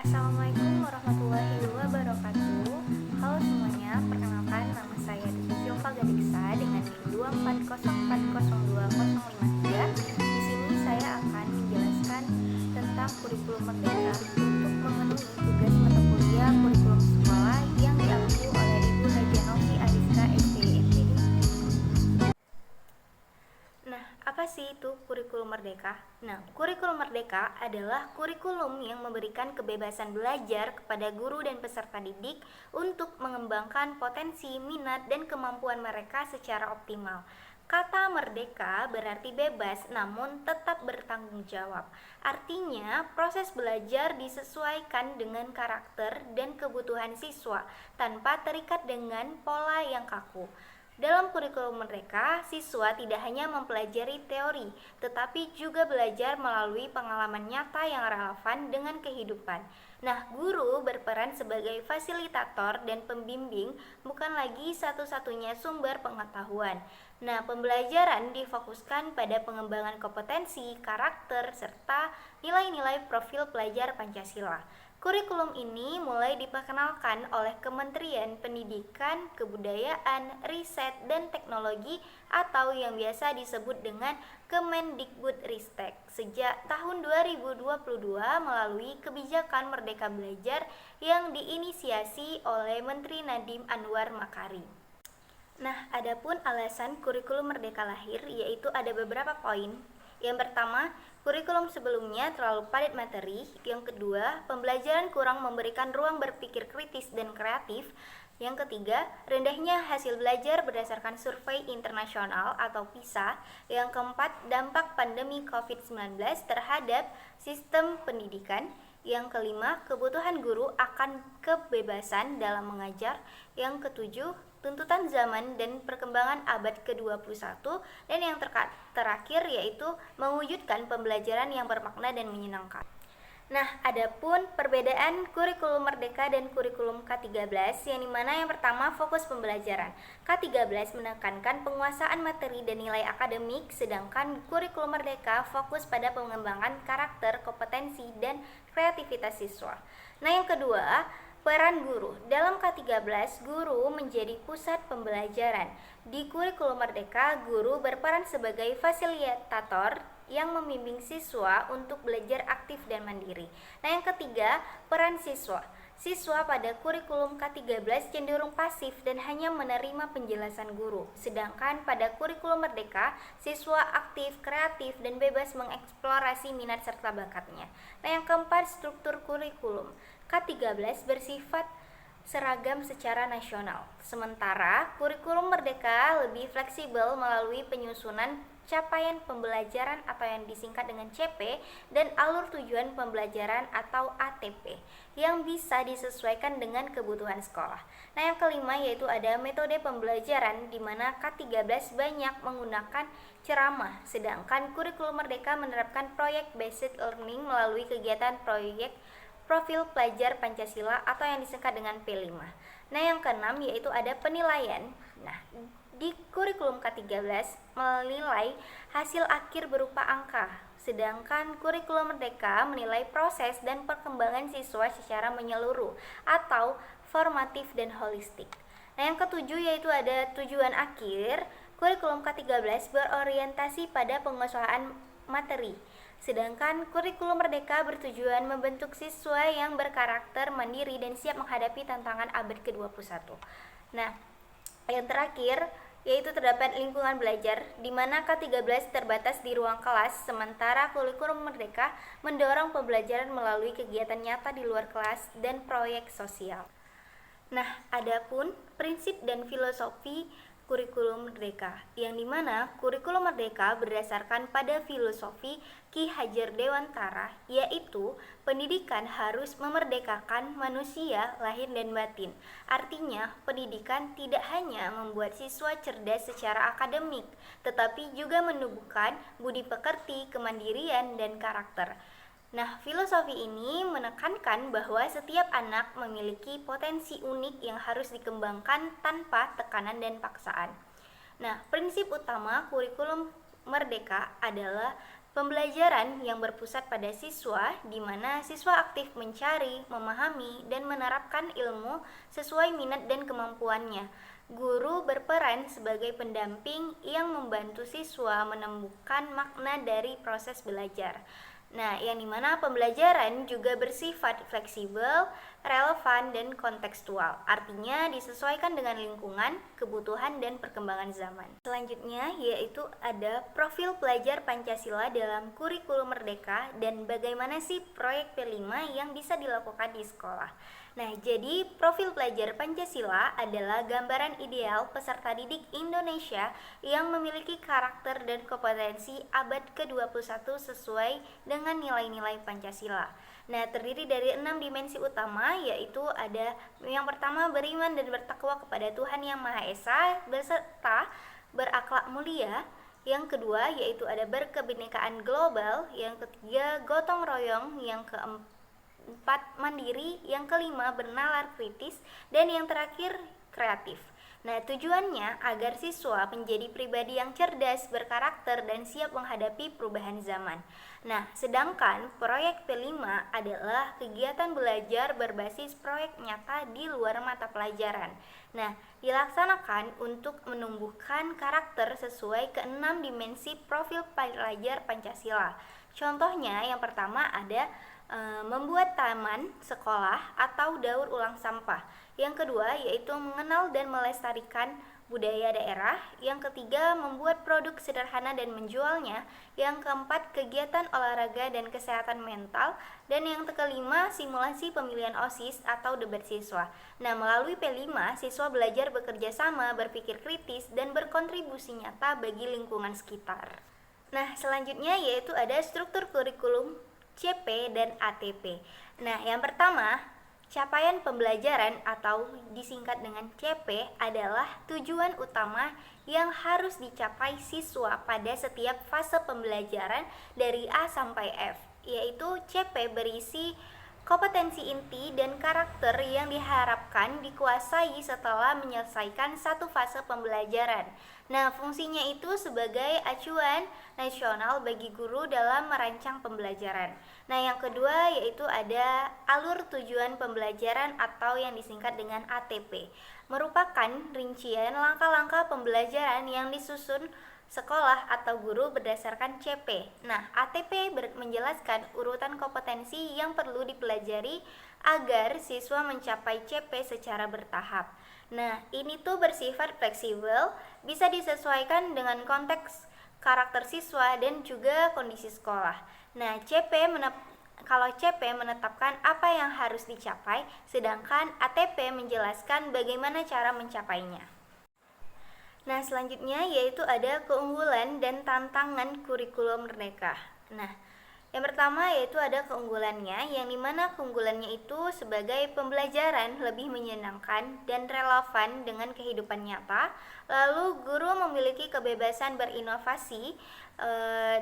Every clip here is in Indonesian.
Assalamualaikum warahmatullahi wabarakatuh. Halo semuanya, perkenalkan nama saya Dwi Silva Gadiksa dengan NIM 240402053. Di sini saya akan menjelaskan tentang kurikulum merdeka untuk memenuhi tugas mata kuliah kurikulum sekolah yang diambil oleh Ibu Rajanovi Ariska SPMPD. Nah, apa sih itu kurikulum merdeka? Nah, kurikulum merdeka adalah kurikulum yang memberikan kebebasan belajar kepada guru dan peserta didik untuk mengembangkan potensi, minat, dan kemampuan mereka secara optimal. Kata merdeka berarti bebas namun tetap bertanggung jawab. Artinya, proses belajar disesuaikan dengan karakter dan kebutuhan siswa tanpa terikat dengan pola yang kaku. Dalam kurikulum merdeka, siswa tidak hanya mempelajari teori, tetapi juga belajar melalui pengalaman nyata yang relevan dengan kehidupan. Nah, guru berperan sebagai fasilitator dan pembimbing, bukan lagi satu-satunya sumber pengetahuan. Nah, pembelajaran difokuskan pada pengembangan kompetensi, karakter, serta nilai-nilai profil pelajar Pancasila. Kurikulum ini mulai diperkenalkan oleh Kementerian Pendidikan, Kebudayaan, Riset, dan Teknologi atau yang biasa disebut dengan Kemendikbudristek sejak tahun 2022 melalui kebijakan Merdeka Belajar yang diinisiasi oleh Menteri Nadiem Anwar Makarim. Nah, adapun alasan kurikulum merdeka lahir yaitu ada beberapa poin. Yang pertama, kurikulum sebelumnya terlalu padat materi. Yang kedua, pembelajaran kurang memberikan ruang berpikir kritis dan kreatif. Yang ketiga, rendahnya hasil belajar berdasarkan survei internasional atau PISA. Yang keempat, dampak pandemi COVID-19 terhadap sistem pendidikan. Yang kelima, kebutuhan guru akan kebebasan dalam mengajar. Yang ketujuh, tuntutan zaman dan perkembangan abad ke-21, dan yang terakhir yaitu mewujudkan pembelajaran yang bermakna dan menyenangkan. Nah, adapun perbedaan kurikulum merdeka dan kurikulum K13 yang dimana yang pertama fokus pembelajaran. K13 menekankan penguasaan materi dan nilai akademik, sedangkan kurikulum merdeka fokus pada pengembangan karakter, kompetensi, dan kreativitas siswa. Nah, yang kedua, peran guru. Dalam K13, guru menjadi pusat pembelajaran. Di kurikulum merdeka, guru berperan sebagai fasilitator yang membimbing siswa untuk belajar aktif dan mandiri. Nah, yang ketiga, peran siswa. Siswa pada kurikulum K13 cenderung pasif dan hanya menerima penjelasan guru. Sedangkan pada kurikulum merdeka, siswa aktif, kreatif, dan bebas mengeksplorasi minat serta bakatnya. Nah, yang keempat, struktur kurikulum. K13 bersifat seragam secara nasional. Sementara kurikulum merdeka lebih fleksibel melalui penyusunan capaian pembelajaran atau yang disingkat dengan CP dan alur tujuan pembelajaran atau ATP yang bisa disesuaikan dengan kebutuhan sekolah. Nah, yang kelima yaitu ada metode pembelajaran di mana K13 banyak menggunakan ceramah, sedangkan kurikulum merdeka menerapkan project based learning melalui kegiatan proyek profil pelajar Pancasila atau yang disingkat dengan P5. Nah, yang keenam yaitu ada penilaian. Nah, di kurikulum K13 menilai hasil akhir berupa angka, sedangkan kurikulum merdeka menilai proses dan perkembangan siswa secara menyeluruh atau formatif dan holistik. Nah, yang ketujuh yaitu ada tujuan akhir. Kurikulum K13 berorientasi pada penguasaan materi, sedangkan kurikulum merdeka bertujuan membentuk siswa yang berkarakter mandiri dan siap menghadapi tantangan abad ke-21. Nah, yang terakhir yaitu terdapat lingkungan belajar, di mana K13 terbatas di ruang kelas, sementara kurikulum merdeka mendorong pembelajaran melalui kegiatan nyata di luar kelas dan proyek sosial. Nah, adapun prinsip dan filosofi kurikulum merdeka, yang dimana kurikulum merdeka berdasarkan pada filosofi Ki Hajar Dewantara, yaitu pendidikan harus memerdekakan manusia lahir dan batin. Artinya, pendidikan tidak hanya membuat siswa cerdas secara akademik, tetapi juga menumbuhkan budi pekerti, kemandirian, dan karakter. Nah, filosofi ini menekankan bahwa setiap anak memiliki potensi unik yang harus dikembangkan tanpa tekanan dan paksaan. Nah, prinsip utama kurikulum merdeka adalah Pembelajaran yang berpusat pada siswa, di mana siswa aktif mencari, memahami, dan menerapkan ilmu sesuai minat dan kemampuannya. Guru berperan sebagai pendamping yang membantu siswa menemukan makna dari proses belajar. Nah, yang dimana pembelajaran juga bersifat fleksibel, relevan, dan kontekstual. Artinya disesuaikan dengan lingkungan, kebutuhan, dan perkembangan zaman. Selanjutnya yaitu ada profil pelajar Pancasila dalam kurikulum Merdeka dan bagaimana sih proyek P5 yang bisa dilakukan di sekolah. Nah, jadi profil pelajar Pancasila adalah gambaran ideal peserta didik Indonesia yang memiliki karakter dan kompetensi abad ke-21 sesuai dengan nilai-nilai Pancasila. Nah, terdiri dari 6 dimensi utama, yaitu ada yang pertama beriman dan bertakwa kepada Tuhan Yang Maha Esa beserta berakhlak mulia. Yang kedua yaitu ada berkebinekaan global, yang ketiga gotong royong, yang keempat mandiri, yang kelima bernalar kritis, dan yang terakhir kreatif. Nah, tujuannya agar siswa menjadi pribadi yang cerdas, berkarakter, dan siap menghadapi perubahan zaman. Nah, sedangkan proyek P5 adalah kegiatan belajar berbasis proyek nyata di luar mata pelajaran. Nah, dilaksanakan untuk menumbuhkan karakter sesuai ke-6 dimensi profil pelajar Pancasila. Contohnya, yang pertama ada membuat taman sekolah atau daur ulang sampah. Yang kedua yaitu mengenal dan melestarikan budaya daerah. Yang ketiga membuat produk sederhana dan menjualnya. Yang keempat kegiatan olahraga dan kesehatan mental. Dan yang kelima simulasi pemilihan OSIS atau debat siswa. Nah, melalui P5 siswa belajar bekerja sama, berpikir kritis, dan berkontribusi nyata bagi lingkungan sekitar. Nah, selanjutnya yaitu ada struktur kurikulum CP dan ATP. Nah, yang pertama, capaian pembelajaran atau disingkat dengan CP adalah tujuan utama yang harus dicapai siswa pada setiap fase pembelajaran dari A sampai F, yaitu CP berisi kompetensi inti dan karakter yang diharapkan dikuasai setelah menyelesaikan satu fase pembelajaran. Nah, fungsinya itu sebagai acuan nasional bagi guru dalam merancang pembelajaran. Nah, yang kedua yaitu ada alur tujuan pembelajaran atau yang disingkat dengan ATP. Merupakan rincian langkah-langkah pembelajaran yang disusun sekolah atau guru berdasarkan CP. Nah, ATP menjelaskan urutan kompetensi yang perlu dipelajari agar siswa mencapai CP secara bertahap. Nah, ini tuh bersifat fleksibel, bisa disesuaikan dengan konteks karakter siswa dan juga kondisi sekolah. Nah, kalau CP menetapkan apa yang harus dicapai, sedangkan ATP menjelaskan bagaimana cara mencapainya. Nah, selanjutnya yaitu ada keunggulan dan tantangan kurikulum Merdeka. Nah, yang pertama yaitu ada keunggulannya, yang dimana keunggulannya itu sebagai pembelajaran lebih menyenangkan dan relevan dengan kehidupan nyata. Lalu guru memiliki kebebasan berinovasi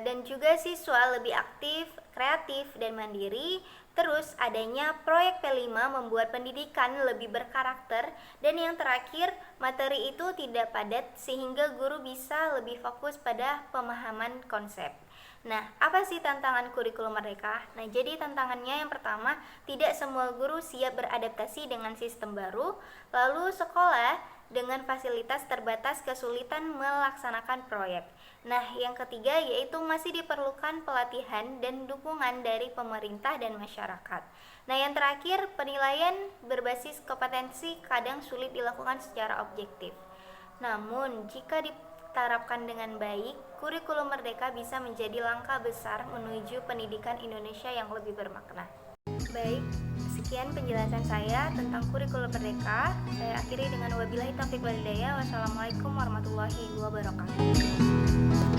dan juga siswa lebih aktif, kreatif, dan mandiri. Terus adanya proyek P5 membuat pendidikan lebih berkarakter, dan yang terakhir materi itu tidak padat sehingga guru bisa lebih fokus pada pemahaman konsep. Nah, apa sih tantangan kurikulum Merdeka? Nah, jadi tantangannya yang pertama, tidak semua guru siap beradaptasi dengan sistem baru. Lalu sekolah dengan fasilitas terbatas kesulitan melaksanakan proyek. Nah, yang ketiga yaitu masih diperlukan pelatihan dan dukungan dari pemerintah dan masyarakat. Nah, yang terakhir penilaian berbasis kompetensi kadang sulit dilakukan secara objektif. Namun, jika diterapkan dengan baik, kurikulum Merdeka bisa menjadi langkah besar menuju pendidikan Indonesia yang lebih bermakna. Baik, sekian penjelasan saya tentang kurikulum Merdeka. Saya akhiri dengan wabillahi taufiq wal hidayah. Wassalamualaikum warahmatullahi wabarakatuh.